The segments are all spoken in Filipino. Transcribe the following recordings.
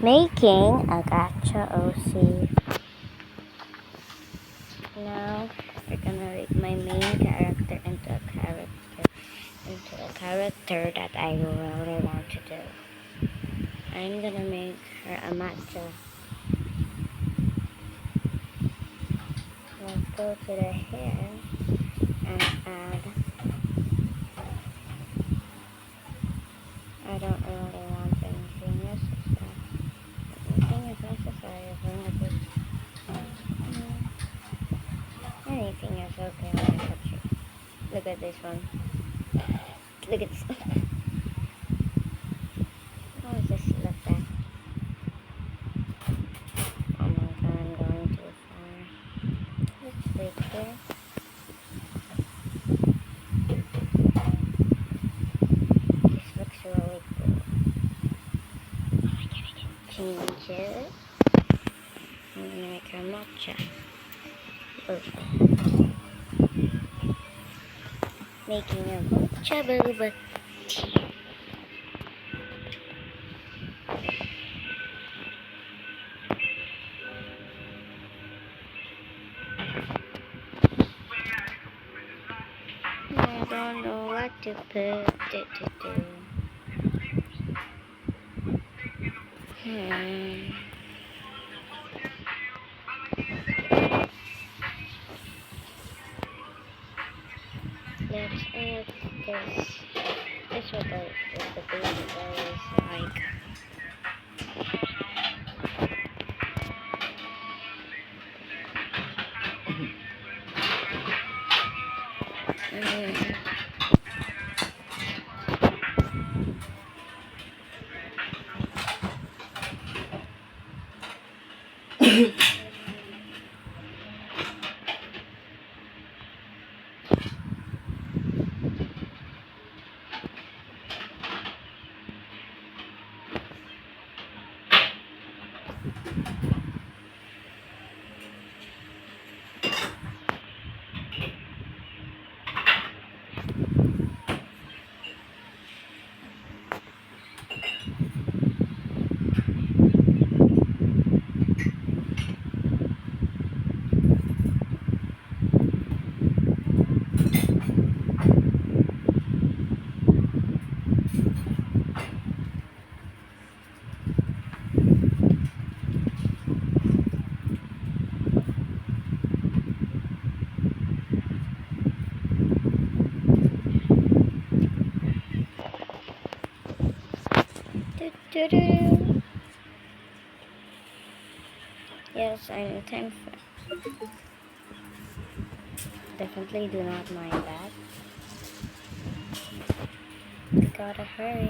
making a gacha OC. Now we're gonna make my main character into a character that I really want to do. I'm gonna make her a matcha. Let's go to the hair and add. I don't really want anything necessary. Anything is necessary as long as it's anything is okay when I touch it. Look at this one. Look at this. How does this look back? Oh my god, I'm going too far. Let's wait here. This looks really cool. Oh my god, I can change it. I'm gonna make her matcha. Making a matcha boba tea. I don't know what to put it to do. Let's add this. This is what the baby boy is like. Yes, I'm thankful. Definitely do not mind that. We gotta hurry.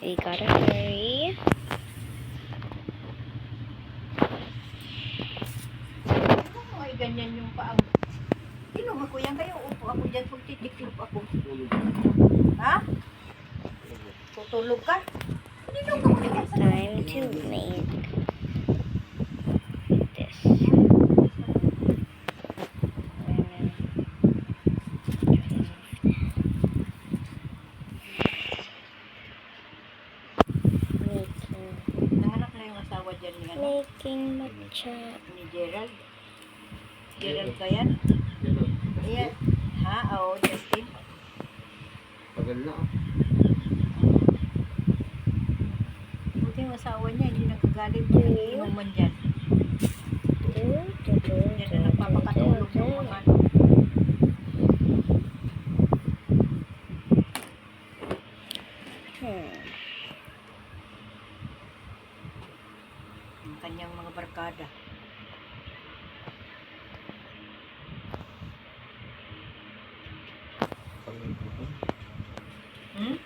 We gotta hurry. Ay, ganyan yung paang. Kinuha ko yan kayo. Upo ako dyan. Pagtitiklop ako. Ha? Tutulog ka? Time to make this. Nanganak na yung asawa dyan ni ano? Making matcha. Ni Gerald. Gerald ba yan? Ayan. Ha? Oo, Justin. Tagal na. Buti yung asawa niya, hindi nagkagalit. Hindi inuman dyan. Yan na nagpapakatulog ng mga ang kanyang mga barkada. Hmm?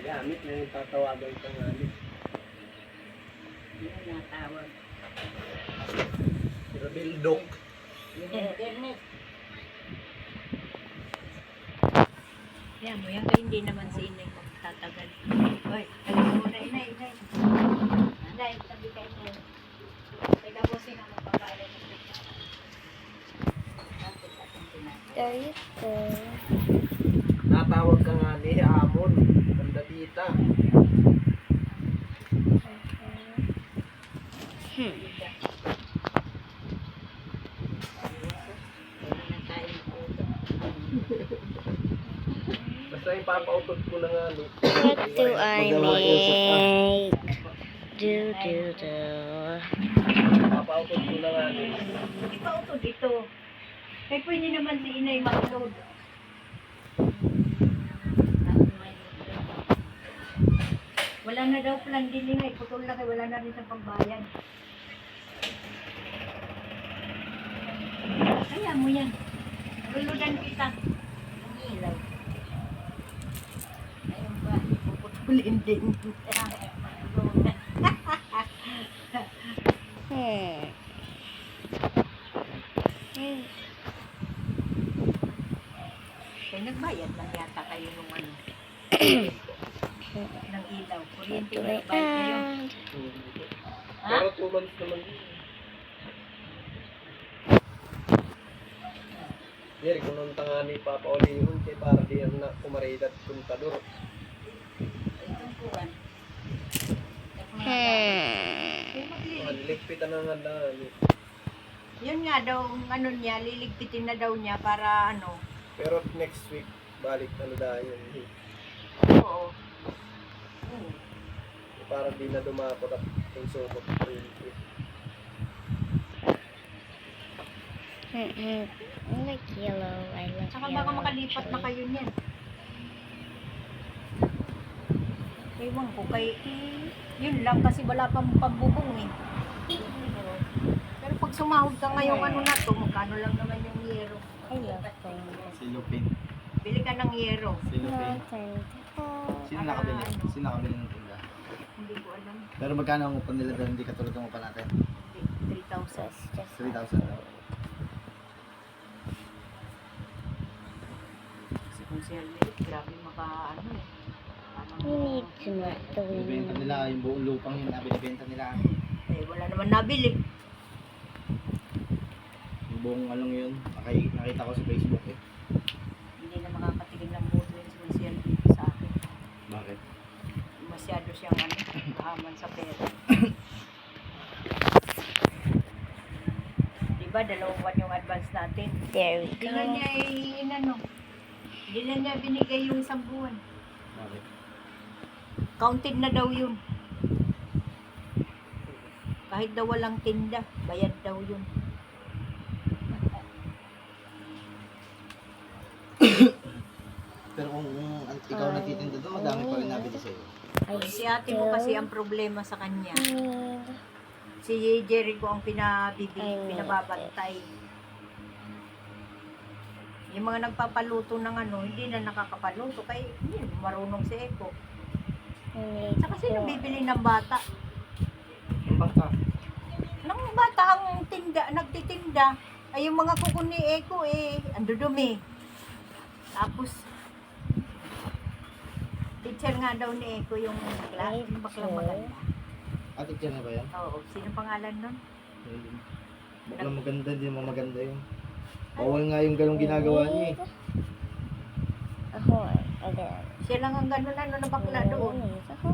Gamit na yung tatawagan ka nga. Yung natawag. Rabildok. Yung internet. Yan mo, yan kayo hindi naman si Inay magtatagal. Hoy, alam mo na Inay. Inay, sabi kayo mo. Teka po sila magpapaalam ng pagkakas. There you go. Natawag ka nga ni Amon. Ganda tita. Basta ipapautot ko na nga. What do I make? Do. Ipapautot ko na nga. Ipautod ito. Kaya pwede naman si Inay mag-load. Wala na daw plan din Inay. Putol na kayo. Wala na rin sa pagbayan. Kaya mo yan. Luludan kita. Ang ilaw. Ayun ba? Puputulin din. Kaya nagbayad lang yata kayo nung ano. ng ilaw. Kuryente Do I nagbayad kayo. add? Ha? Pero 2 months naman yun. Jerry, kung nung tanga ni Papa Oli yun, kaya para di na kumaridat kuntador. Itong kuwan. Ligpitan na nga daan. Yun nga daw, ano niya, liligpitin na daw niya para ano. Pero next week, balik ano dahil yun. Oo. Para di na dumakot at yung sumot. I like yellow. I like Tsaka yellow. baka makalipat na actually. kayo niyan. Ewan ko kay, yun lang kasi wala pang pambubong eh. Pero pag sumahod ka ngayong ano na to, magkano lang naman yung yero. I love playing this. Si Lupin. Bili ka ng yero. Si Lupin. Sino nakabili? Ano? Sino nakabili ng tinda? Hindi ko alam. Pero magkano ang upan nila doon? Hindi katulad ng upan natin. 3,000. It's just 3,000. Kasi kung siya liit, grabe ano eh. Parang, we need to not the Binibenta wind. nila yung buong lupang yun na binibenta nila. eh, wala naman nabili. Yung buong along yun. Nakita ko sa Facebook eh. Hindi na makakatigil ng mood yun si Monsieur sa akin. Bakit? Masyado siyang ano, kahaman sa pera. Diba, 2 buwan yung advance natin. There we Hindi go. na niya inano. Hindi na niya binigay yung 1 buwan. Bakit? Counted na daw yun. Kahit daw walang tinda, bayad daw yun. Pero kung ikaw nagtitinda doon, madami pa rin nabili sa'yo. I Si ate mo kasi ang problema sa kanya. Si Jerry ko ang pinababantay. Yung mga nagpapaluto ng ano, hindi na nakakapaluto. Kaya hindi marunong si Eko. Saka sino bibili ng bata? Yung bata. Nang bata ang nagtitinda, ay yung mga kuko ni Eko ang dudumi. Tapos, teacher nga daw ni Eko yung baklang maganda. Ate dyan na ba yan? Oo, sino pangalan nun? Baklang maganda, hindi mo maganda yun. Bawal nga yung ganong ginagawa niya eh. Ako, again. Siya lang ang gano'n na bakla doon. Ako.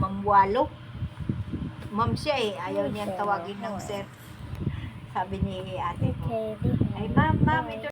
Ma'am Walo. Ma'am siya ayaw niyang tawagin ng sir. Sabi ni ate ko. Okay, Ay ma'am, ito